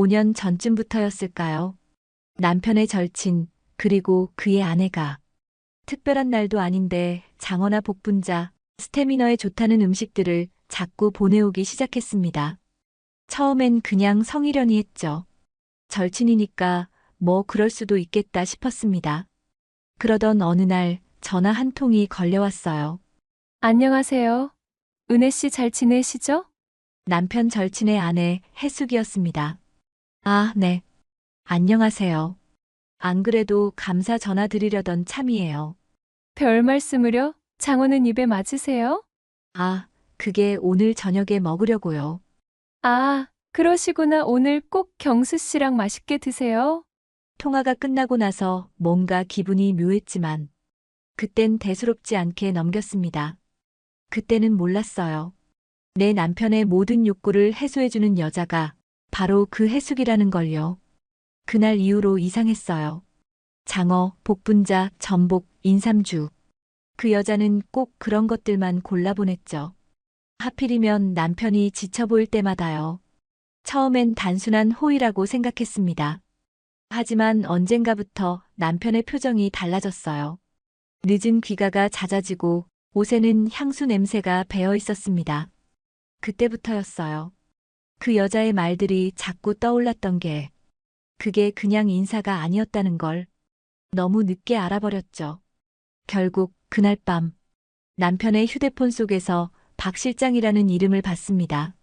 5년 전쯤부터였을까요? 남편의 절친, 그리고 그의 아내가 특별한 날도 아닌데 장어나 복분자, 스태미너에 좋다는 음식들을 자꾸 보내오기 시작했습니다. 처음엔 그냥 성의련히 했죠. 절친이니까 뭐 그럴 수도 있겠다 싶었습니다. 그러던 어느 날 전화 한 통이 걸려왔어요. 안녕하세요. 은혜 씨 잘 지내시죠? 남편 절친의 아내 해숙이었습니다. 아, 네. 안녕하세요. 안 그래도 감사 전화 드리려던 참이에요. 별 말씀을요? 장어는 입에 맞으세요? 아, 그게 오늘 저녁에 먹으려고요. 아, 그러시구나. 오늘 꼭 경수 씨랑 맛있게 드세요. 통화가 끝나고 나서 뭔가 기분이 묘했지만 그땐 대수롭지 않게 넘겼습니다. 그때는 몰랐어요. 내 남편의 모든 욕구를 해소해주는 여자가 바로 그 해숙이라는 걸요. 그날 이후로 이상했어요. 장어, 복분자, 전복, 인삼주. 그 여자는 꼭 그런 것들만 골라보냈죠. 하필이면 남편이 지쳐 보일 때마다요. 처음엔 단순한 호의라고 생각했습니다. 하지만 언젠가부터 남편의 표정이 달라졌어요. 늦은 귀가가 잦아지고 옷에는 향수 냄새가 배어 있었습니다. 그때부터였어요. 그 여자의 말들이 자꾸 떠올랐던 게 그게 그냥 인사가 아니었다는 걸 너무 늦게 알아버렸죠. 결국 그날 밤 남편의 휴대폰 속에서 박 실장이라는 이름을 봤습니다.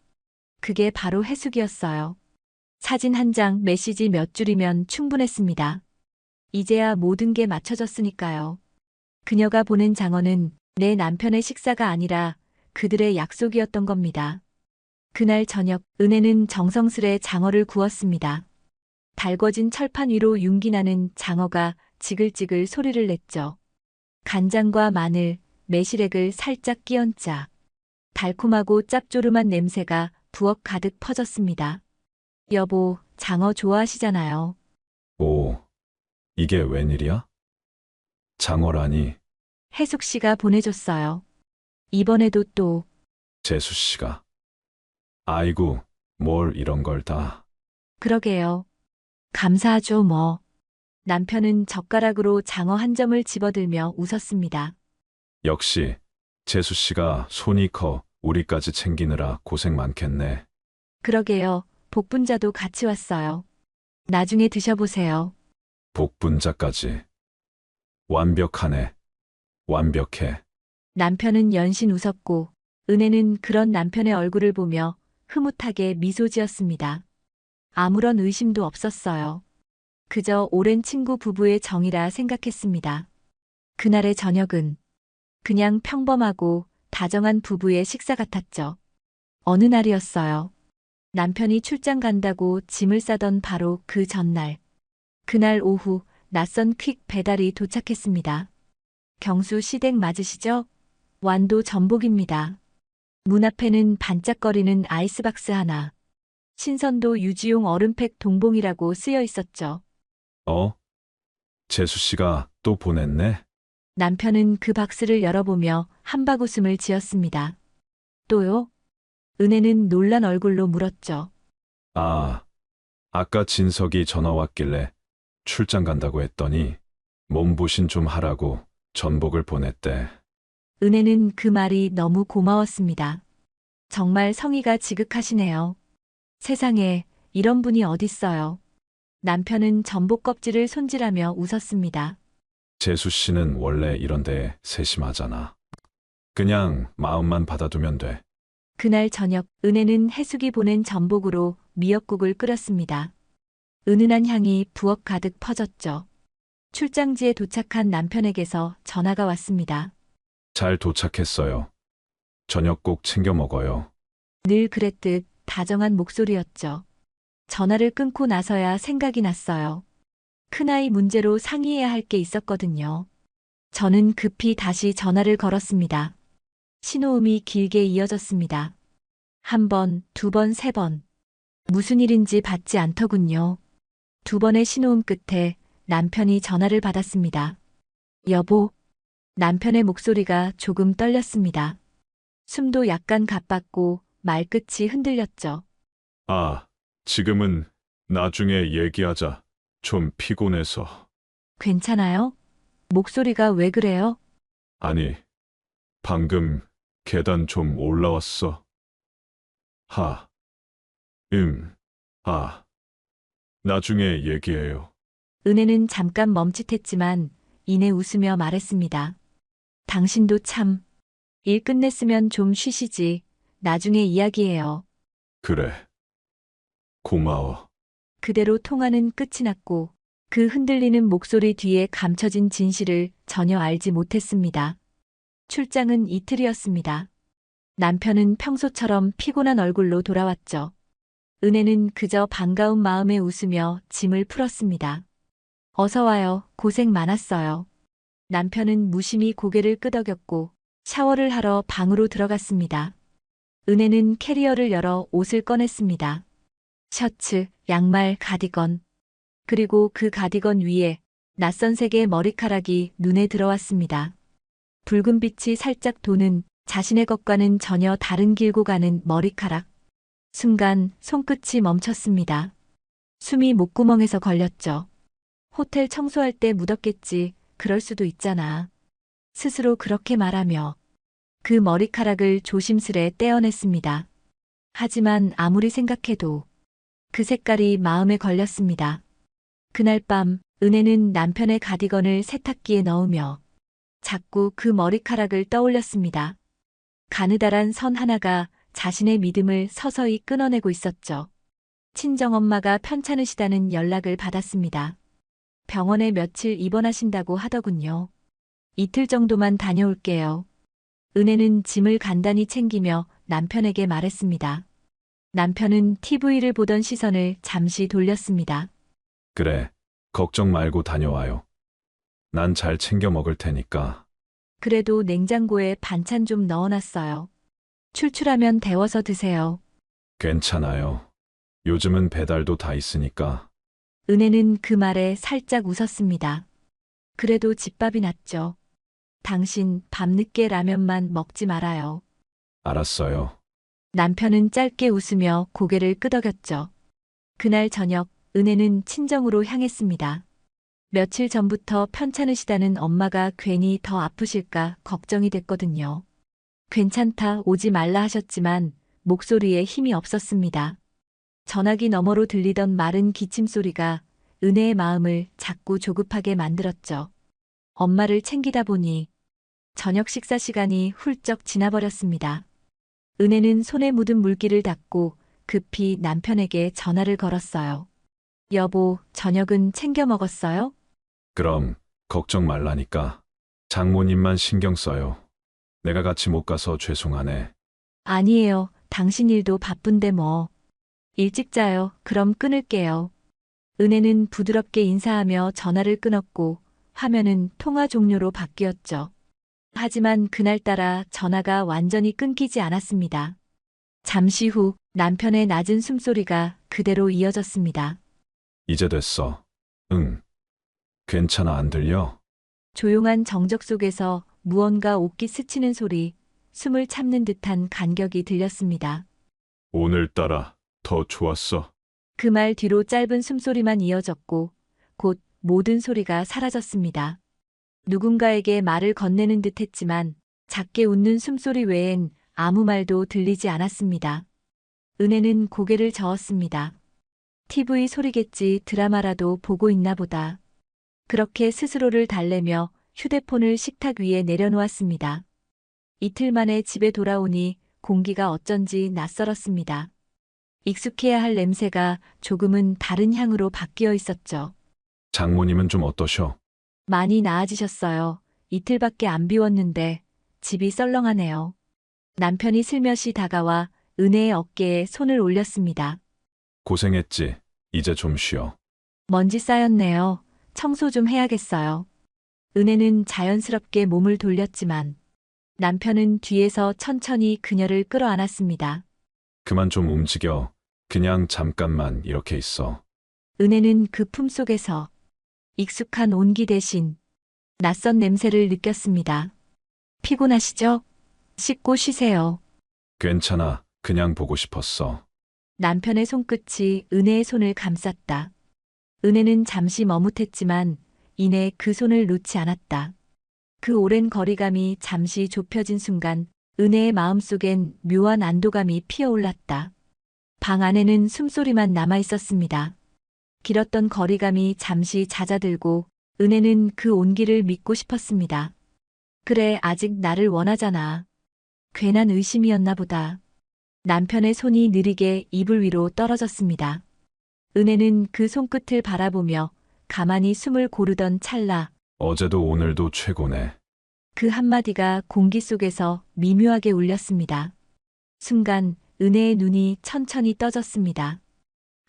그게 바로 해숙이었어요. 사진 한 장, 메시지 몇 줄이면 충분했습니다. 이제야 모든 게 맞춰졌으니까요. 그녀가 보낸 장어는 내 남편의 식사가 아니라 그들의 약속이었던 겁니다. 그날 저녁 은혜는 정성스레 장어를 구웠습니다. 달궈진 철판 위로 윤기 나는 장어가 지글지글 소리를 냈죠. 간장과 마늘, 매실액을 살짝 끼얹자 달콤하고 짭조름한 냄새가 부엌 가득 퍼졌습니다. 여보, 장어 좋아하시잖아요. 오, 이게 웬일이야? 장어라니, 해숙 씨가 보내줬어요. 이번에도 또 재수 씨가. 아이고, 뭘 이런 걸 다. 그러게요. 감사하죠 뭐. 남편은 젓가락으로 장어 한 점을 집어들며 웃었습니다. 역시, 재수 씨가 손이 커 우리까지 챙기느라 고생 많겠네. 그러게요. 복분자도 같이 왔어요. 나중에 드셔보세요. 복분자까지. 완벽하네. 완벽해. 남편은 연신 웃었고 은혜는 그런 남편의 얼굴을 보며 흐뭇하게 미소 지었습니다. 아무런 의심도 없었어요. 그저 오랜 친구 부부의 정이라 생각했습니다. 그날의 저녁은 그냥 평범하고 다정한 부부의 식사 같았죠. 어느 날이었어요. 남편이 출장 간다고 짐을 싸던 바로 그 전날. 그날 오후 낯선 퀵 배달이 도착했습니다. 경수 시댁 맞으시죠? 완도 전복입니다. 문 앞에는 반짝거리는 아이스박스 하나. 신선도 유지용 얼음팩 동봉이라고 쓰여 있었죠. 어? 재수 씨가 또 보냈네? 남편은 그 박스를 열어보며 한박웃음을 지었습니다. 또요? 은혜는 놀란 얼굴로 물었죠. 아, 아까 진석이 전화 왔길래 출장 간다고 했더니 몸보신 좀 하라고 전복을 보냈대. 은혜는 그 말이 너무 고마웠습니다. 정말 성의가 지극하시네요. 세상에 이런 분이 어딨어요. 남편은 전복 껍질을 손질하며 웃었습니다. 재수 씨는 원래 이런 데 세심하잖아. 그냥 마음만 받아두면 돼. 그날 저녁 은혜는 해숙이 보낸 전복으로 미역국을 끓였습니다. 은은한 향이 부엌 가득 퍼졌죠. 출장지에 도착한 남편에게서 전화가 왔습니다. 잘 도착했어요. 저녁 꼭 챙겨 먹어요. 늘 그랬듯 다정한 목소리였죠. 전화를 끊고 나서야 생각이 났어요. 큰아이 문제로 상의해야 할 게 있었거든요. 저는 급히 다시 전화를 걸었습니다. 신호음이 길게 이어졌습니다. 한 번, 두 번, 세 번. 무슨 일인지 받지 않더군요. 두 번의 신호음 끝에 남편이 전화를 받았습니다. 여보. 남편의 목소리가 조금 떨렸습니다. 숨도 약간 가빴고 말끝이 흔들렸죠. 아, 지금은 나중에 얘기하자. 좀 피곤해서. 괜찮아요? 목소리가 왜 그래요? 아니, 방금 계단 좀 올라왔어. 하, 아. 나중에 얘기해요. 은혜는 잠깐 멈칫했지만 이내 웃으며 말했습니다. 당신도 참. 일 끝냈으면 좀 쉬시지. 나중에 이야기해요. 그래. 고마워. 그대로 통화는 끝이 났고 그 흔들리는 목소리 뒤에 감춰진 진실을 전혀 알지 못했습니다. 출장은 이틀이었습니다. 남편은 평소처럼 피곤한 얼굴로 돌아왔죠. 은혜는 그저 반가운 마음에 웃으며 짐을 풀었습니다. 어서 와요. 고생 많았어요. 남편은 무심히 고개를 끄덕였고 샤워를 하러 방으로 들어갔습니다. 은혜는 캐리어를 열어 옷을 꺼냈습니다. 셔츠, 양말, 가디건. 그리고 그 가디건 위에 낯선 색의 머리카락이 눈에 들어왔습니다. 붉은 빛이 살짝 도는 자신의 것과는 전혀 다른 길고 가는 머리카락. 순간 손끝이 멈췄습니다. 숨이 목구멍에서 걸렸죠. 호텔 청소할 때 묻었겠지. 그럴 수도 있잖아. 스스로 그렇게 말하며 그 머리카락을 조심스레 떼어냈습니다. 하지만 아무리 생각해도 그 색깔이 마음에 걸렸습니다. 그날 밤 은혜는 남편의 가디건을 세탁기에 넣으며 자꾸 그 머리카락을 떠올렸습니다. 가느다란 선 하나가 자신의 믿음을 서서히 끊어내고 있었죠. 친정엄마가 편찮으시다는 연락을 받았습니다. 병원에 며칠 입원하신다고 하더군요. 이틀 정도만 다녀올게요. 은혜는 짐을 간단히 챙기며 남편에게 말했습니다. 남편은 TV를 보던 시선을 잠시 돌렸습니다. 그래. 걱정 말고 다녀와요. 난 잘 챙겨 먹을 테니까. 그래도 냉장고에 반찬 좀 넣어놨어요. 출출하면 데워서 드세요. 괜찮아요. 요즘은 배달도 다 있으니까. 은혜는 그 말에 살짝 웃었습니다. 그래도 집밥이 낫죠. 당신 밤늦게 라면만 먹지 말아요. 알았어요. 남편은 짧게 웃으며 고개를 끄덕였죠. 그날 저녁 은혜는 친정으로 향했습니다. 며칠 전부터 편찮으시다는 엄마가 괜히 더 아프실까 걱정이 됐거든요. 괜찮다, 오지 말라 하셨지만 목소리에 힘이 없었습니다. 전화기 너머로 들리던 마른 기침 소리가 은혜의 마음을 자꾸 조급하게 만들었죠. 엄마를 챙기다 보니 저녁 식사 시간이 훌쩍 지나버렸습니다. 은혜는 손에 묻은 물기를 닦고 급히 남편에게 전화를 걸었어요. 여보, 저녁은 챙겨 먹었어요? 그럼 걱정 말라니까. 장모님만 신경 써요. 내가 같이 못 가서 죄송하네. 아니에요. 당신 일도 바쁜데 뭐. 일찍 자요. 그럼 끊을게요. 은혜는 부드럽게 인사하며 전화를 끊었고 화면은 통화 종료로 바뀌었죠. 하지만 그날따라 전화가 완전히 끊기지 않았습니다. 잠시 후 남편의 낮은 숨소리가 그대로 이어졌습니다. 이제 됐어. 응. 괜찮아, 안 들려? 조용한 정적 속에서 무언가 옷깃 스치는 소리, 숨을 참는 듯한 간격이 들렸습니다. 오늘따라 더 좋았어. 그 말 뒤로 짧은 숨소리만 이어졌고 곧 모든 소리가 사라졌습니다. 누군가에게 말을 건네는 듯 했지만 작게 웃는 숨소리 외엔 아무 말도 들리지 않았습니다. 은혜는 고개를 저었습니다. TV 소리겠지, 드라마라도 보고 있나 보다. 그렇게 스스로를 달래며 휴대폰을 식탁 위에 내려놓았습니다. 이틀 만에 집에 돌아오니 공기가 어쩐지 낯설었습니다. 익숙해야 할 냄새가 조금은 다른 향으로 바뀌어 있었죠. 장모님은 좀 어떠셔? 많이 나아지셨어요. 이틀밖에 안 비웠는데 집이 썰렁하네요. 남편이 슬며시 다가와 은혜의 어깨에 손을 올렸습니다. 고생했지. 이제 좀 쉬어. 먼지 쌓였네요. 청소 좀 해야겠어요. 은혜는 자연스럽게 몸을 돌렸지만 남편은 뒤에서 천천히 그녀를 끌어안았습니다. 그만 좀 움직여. 그냥 잠깐만 이렇게 있어. 은혜는 그 품속에서 익숙한 온기 대신 낯선 냄새를 느꼈습니다. 피곤하시죠? 씻고 쉬세요. 괜찮아. 그냥 보고 싶었어. 남편의 손끝이 은혜의 손을 감쌌다. 은혜는 잠시 머뭇했지만 이내 그 손을 놓지 않았다. 그 오랜 거리감이 잠시 좁혀진 순간 은혜의 마음속엔 묘한 안도감이 피어올랐다. 방 안에는 숨소리만 남아 있었습니다. 길었던 거리감이 잠시 잦아들고 은혜는 그 온기를 믿고 싶었습니다. 그래, 아직 나를 원하잖아. 괜한 의심이었나 보다. 남편의 손이 느리게 이불 위로 떨어졌습니다. 은혜는 그 손끝을 바라보며 가만히 숨을 고르던 찰나 어제도 오늘도 최고네. 그 한마디가 공기 속에서 미묘하게 울렸습니다. 순간 은혜의 눈이 천천히 떠졌습니다.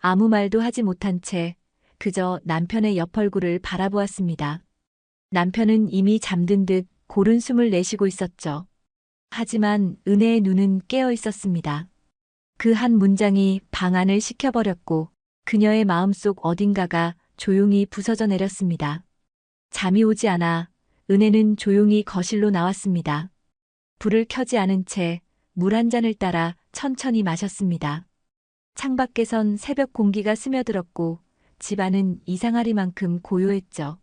아무 말도 하지 못한 채 그저 남편의 옆 얼굴을 바라보았습니다. 남편은 이미 잠든 듯 고른 숨을 내쉬고 있었죠. 하지만 은혜의 눈은 깨어 있었습니다. 그 한 문장이 방안을 식혀버렸고 그녀의 마음속 어딘가가 조용히 부서져 내렸습니다. 잠이 오지 않아 은혜는 조용히 거실로 나왔습니다. 불을 켜지 않은 채 물 한 잔을 따라 천천히 마셨습니다. 창밖에선 새벽 공기가 스며들었고 집안은 이상하리만큼 고요했죠.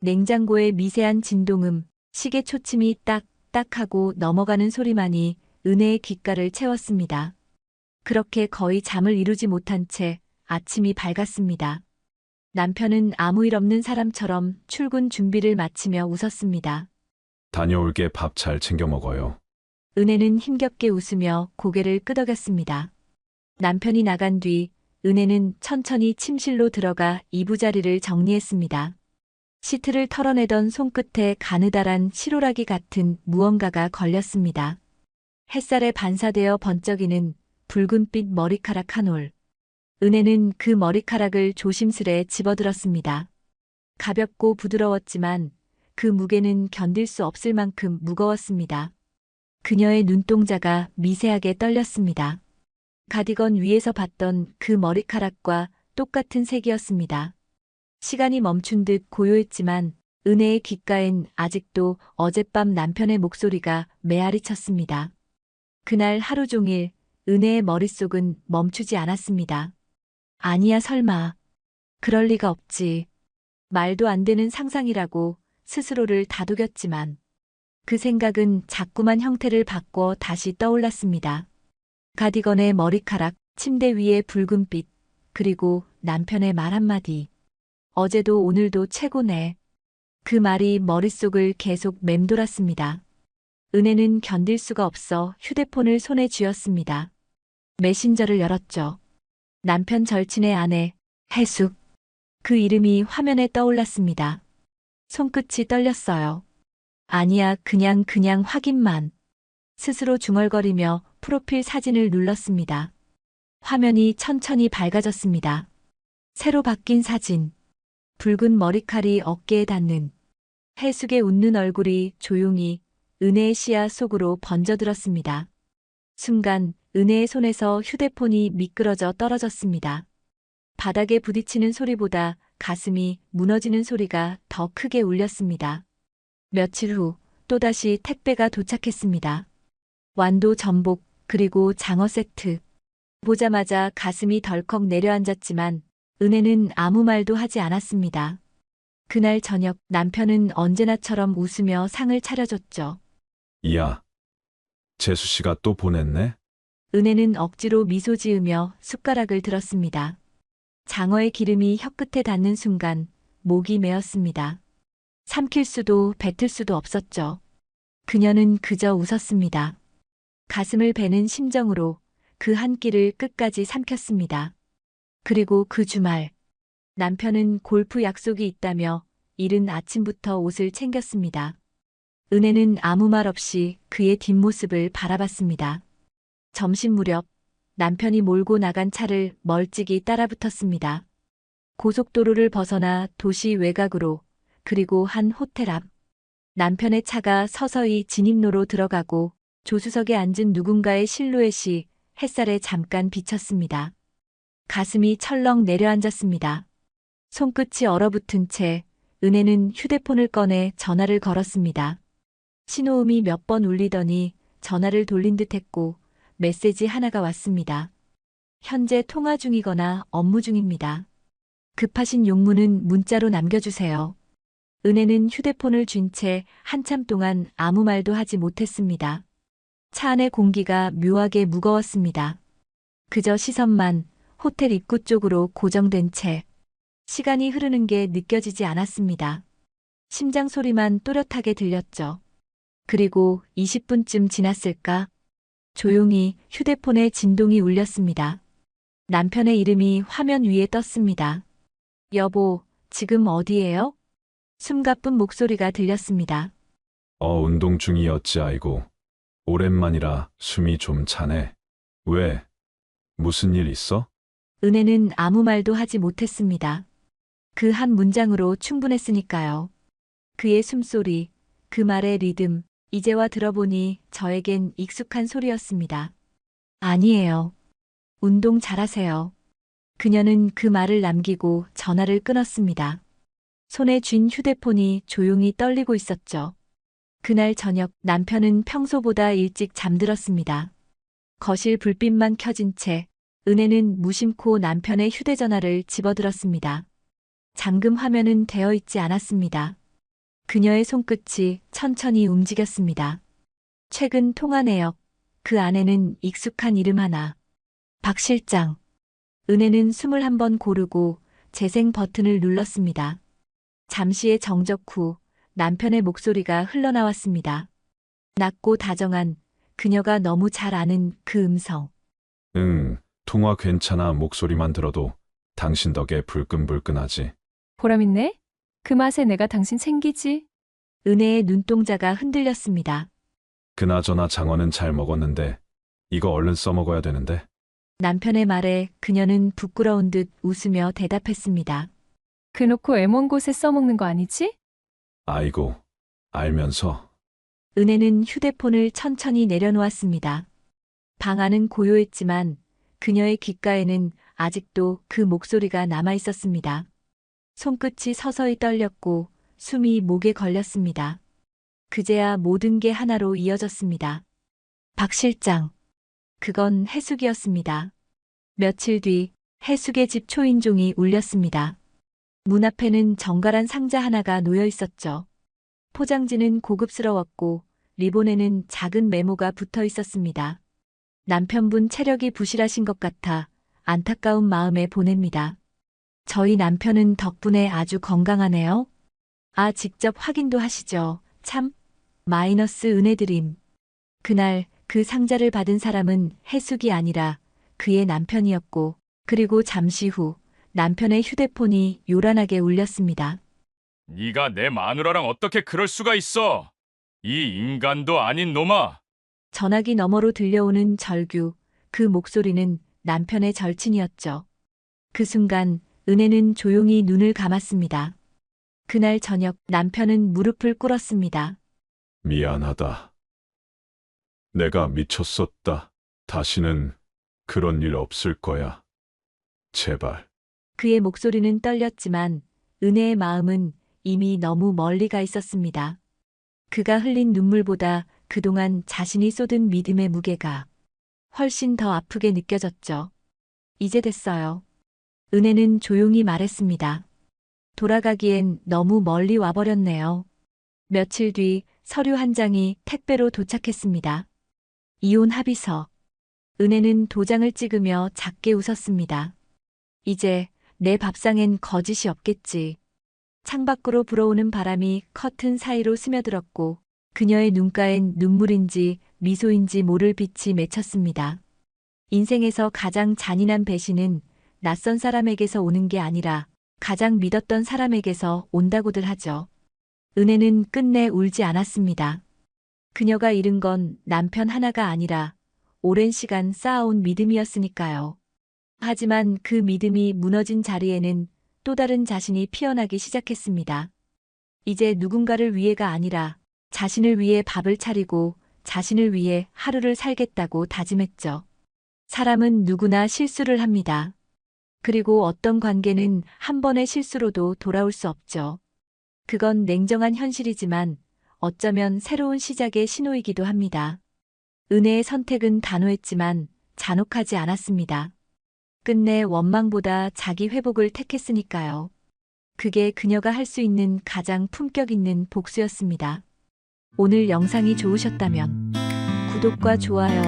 냉장고의 미세한 진동음, 시계 초침이 딱딱하고 넘어가는 소리만이 은혜의 귓가를 채웠습니다. 그렇게 거의 잠을 이루지 못한 채 아침이 밝았습니다. 남편은 아무 일 없는 사람처럼 출근 준비를 마치며 웃었습니다. 다녀올게. 밥 잘 챙겨 먹어요. 은혜는 힘겹게 웃으며 고개를 끄덕였습니다. 남편이 나간 뒤 은혜는 천천히 침실로 들어가 이부자리를 정리했습니다. 시트를 털어내던 손끝에 가느다란 실오라기 같은 무언가가 걸렸습니다. 햇살에 반사되어 번쩍이는 붉은빛 머리카락 한 올. 은혜는 그 머리카락을 조심스레 집어들었습니다. 가볍고 부드러웠지만 그 무게는 견딜 수 없을 만큼 무거웠습니다. 그녀의 눈동자가 미세하게 떨렸습니다. 가디건 위에서 봤던 그 머리카락과 똑같은 색이었습니다. 시간이 멈춘 듯 고요했지만 은혜의 귓가엔 아직도 어젯밤 남편의 목소리가 메아리 쳤습니다. 그날 하루 종일 은혜의 머릿속은 멈추지 않았습니다. 아니야, 설마. 그럴 리가 없지. 말도 안 되는 상상이라고 스스로를 다독였지만 그 생각은 자꾸만 형태를 바꿔 다시 떠올랐습니다. 가디건의 머리카락, 침대 위의 붉은빛, 그리고 남편의 말 한마디. 어제도 오늘도 최고네. 그 말이 머릿속을 계속 맴돌았습니다. 은혜는 견딜 수가 없어 휴대폰을 손에 쥐었습니다. 메신저를 열었죠. 남편 절친의 아내, 해숙. 그 이름이 화면에 떠올랐습니다. 손끝이 떨렸어요. 아니야, 그냥 확인만. 스스로 중얼거리며 프로필 사진을 눌렀습니다. 화면이 천천히 밝아졌습니다. 새로 바뀐 사진. 붉은 머리칼이 어깨에 닿는 해숙의 웃는 얼굴이 조용히 은혜의 시야 속으로 번져들었습니다. 순간 은혜의 손에서 휴대폰이 미끄러져 떨어졌습니다. 바닥에 부딪히는 소리보다 가슴이 무너지는 소리가 더 크게 울렸습니다. 며칠 후 또다시 택배가 도착했습니다. 완도 전복 그리고 장어 세트. 보자마자 가슴이 덜컥 내려앉았지만 은혜는 아무 말도 하지 않았습니다. 그날 저녁 남편은 언제나처럼 웃으며 상을 차려줬죠. 이야, 재수 씨가 또 보냈네? 은혜는 억지로 미소 지으며 숟가락을 들었습니다. 장어의 기름이 혀끝에 닿는 순간 목이 메었습니다. 삼킬 수도 뱉을 수도 없었죠. 그녀는 그저 웃었습니다. 가슴을 베는 심정으로 그 한 끼를 끝까지 삼켰습니다. 그리고 그 주말 남편은 골프 약속이 있다며 이른 아침부터 옷을 챙겼습니다. 은혜는 아무 말 없이 그의 뒷모습을 바라봤습니다. 점심 무렵 남편이 몰고 나간 차를 멀찍이 따라붙었습니다. 고속도로를 벗어나 도시 외곽으로 그리고 한 호텔 앞. 남편의 차가 서서히 진입로로 들어가고 조수석에 앉은 누군가의 실루엣이 햇살에 잠깐 비쳤습니다. 가슴이 철렁 내려앉았습니다. 손끝이 얼어붙은 채 은혜는 휴대폰을 꺼내 전화를 걸었습니다. 신호음이 몇 번 울리더니 전화를 돌린 듯 했고 메시지 하나가 왔습니다. 현재 통화 중이거나 업무 중입니다. 급하신 용무는 문자로 남겨주세요. 은혜는 휴대폰을 쥔 채 한참 동안 아무 말도 하지 못했습니다. 차 안의 공기가 묘하게 무거웠습니다. 그저 시선만 호텔 입구 쪽으로 고정된 채 시간이 흐르는 게 느껴지지 않았습니다. 심장 소리만 또렷하게 들렸죠. 그리고 20분쯤 지났을까? 조용히 휴대폰에 진동이 울렸습니다. 남편의 이름이 화면 위에 떴습니다. 여보, 지금 어디예요? 숨가쁜 목소리가 들렸습니다. 운동 중이었지 아이고. 오랜만이라 숨이 좀 차네. 왜? 무슨 일 있어? 은혜는 아무 말도 하지 못했습니다. 그 한 문장으로 충분했으니까요. 그의 숨소리, 그 말의 리듬, 이제와 들어보니 저에겐 익숙한 소리였습니다. 아니에요. 운동 잘하세요. 그녀는 그 말을 남기고 전화를 끊었습니다. 손에 쥔 휴대폰이 조용히 떨리고 있었죠. 그날 저녁 남편은 평소보다 일찍 잠들었습니다. 거실 불빛만 켜진 채 은혜는 무심코 남편의 휴대전화를 집어들었습니다. 잠금 화면은 되어 있지 않았습니다. 그녀의 손끝이 천천히 움직였습니다. 최근 통화 내역, 그 안에는 익숙한 이름 하나. 박 실장. 은혜는 숨을 한번 고르고 재생 버튼을 눌렀습니다. 잠시의 정적 후 남편의 목소리가 흘러나왔습니다. 낮고 다정한 그녀가 너무 잘 아는 그 음성. 응, 통화 괜찮아. 목소리만 들어도 당신 덕에 불끈불끈하지. 보람있네? 그 맛에 내가 당신 챙기지? 은혜의 눈동자가 흔들렸습니다. 그나저나 장어는 잘 먹었는데 이거 얼른 써먹어야 되는데. 남편의 말에 그녀는 부끄러운 듯 웃으며 대답했습니다. 그놓고 애먼 곳에 써먹는 거 아니지? 아이고, 알면서. 은혜는 휴대폰을 천천히 내려놓았습니다. 방 안은 고요했지만 그녀의 귓가에는 아직도 그 목소리가 남아 있었습니다. 손끝이 서서히 떨렸고 숨이 목에 걸렸습니다. 그제야 모든 게 하나로 이어졌습니다. 박 실장. 그건 해숙이었습니다. 며칠 뒤 해숙의 집 초인종이 울렸습니다. 문 앞에는 정갈한 상자 하나가 놓여 있었죠. 포장지는 고급스러웠고 리본에는 작은 메모가 붙어 있었습니다. 남편분 체력이 부실하신 것 같아 안타까운 마음에 보냅니다. 저희 남편은 덕분에 아주 건강하네요. 직접 확인도 하시죠. 참, 마이너스 은혜드림. 그날 그 상자를 받은 사람은 해숙이 아니라 그의 남편이었고, 그리고 잠시 후 남편의 휴대폰이 요란하게 울렸습니다. 네가 내 마누라랑 어떻게 그럴 수가 있어? 이 인간도 아닌 놈아! 전화기 너머로 들려오는 절규, 그 목소리는 남편의 절친이었죠. 그 순간 은혜는 조용히 눈을 감았습니다. 그날 저녁 남편은 무릎을 꿇었습니다. 미안하다. 내가 미쳤었다. 다시는 그런 일 없을 거야. 제발. 그의 목소리는 떨렸지만 은혜의 마음은 이미 너무 멀리 가 있었습니다. 그가 흘린 눈물보다 그동안 자신이 쏟은 믿음의 무게가 훨씬 더 아프게 느껴졌죠. 이제 됐어요. 은혜는 조용히 말했습니다. 돌아가기엔 너무 멀리 와버렸네요. 며칠 뒤 서류 한 장이 택배로 도착했습니다. 이혼 합의서. 은혜는 도장을 찍으며 작게 웃었습니다. 이제 내 밥상엔 거짓이 없겠지. 창밖으로 불어오는 바람이 커튼 사이로 스며들었고 그녀의 눈가엔 눈물인지 미소인지 모를 빛이 맺혔습니다. 인생에서 가장 잔인한 배신은 낯선 사람에게서 오는 게 아니라 가장 믿었던 사람에게서 온다고들 하죠. 은혜는 끝내 울지 않았습니다. 그녀가 잃은 건 남편 하나가 아니라 오랜 시간 쌓아온 믿음이었으니까요. 하지만 그 믿음이 무너진 자리에는 또 다른 자신이 피어나기 시작했습니다. 이제 누군가를 위해가 아니라 자신을 위해 밥을 차리고 자신을 위해 하루를 살겠다고 다짐했죠. 사람은 누구나 실수를 합니다. 그리고 어떤 관계는 한 번의 실수로도 돌아올 수 없죠. 그건 냉정한 현실이지만 어쩌면 새로운 시작의 신호이기도 합니다. 은혜의 선택은 단호했지만 잔혹하지 않았습니다. 끝내 원망보다 자기 회복을 택했으니까요. 그게 그녀가 할 수 있는 가장 품격 있는 복수였습니다. 오늘 영상이 좋으셨다면 구독과 좋아요,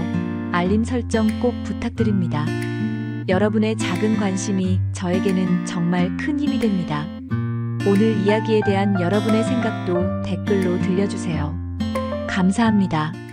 알림 설정 꼭 부탁드립니다. 여러분의 작은 관심이 저에게는 정말 큰 힘이 됩니다. 오늘 이야기에 대한 여러분의 생각도 댓글로 들려주세요. 감사합니다.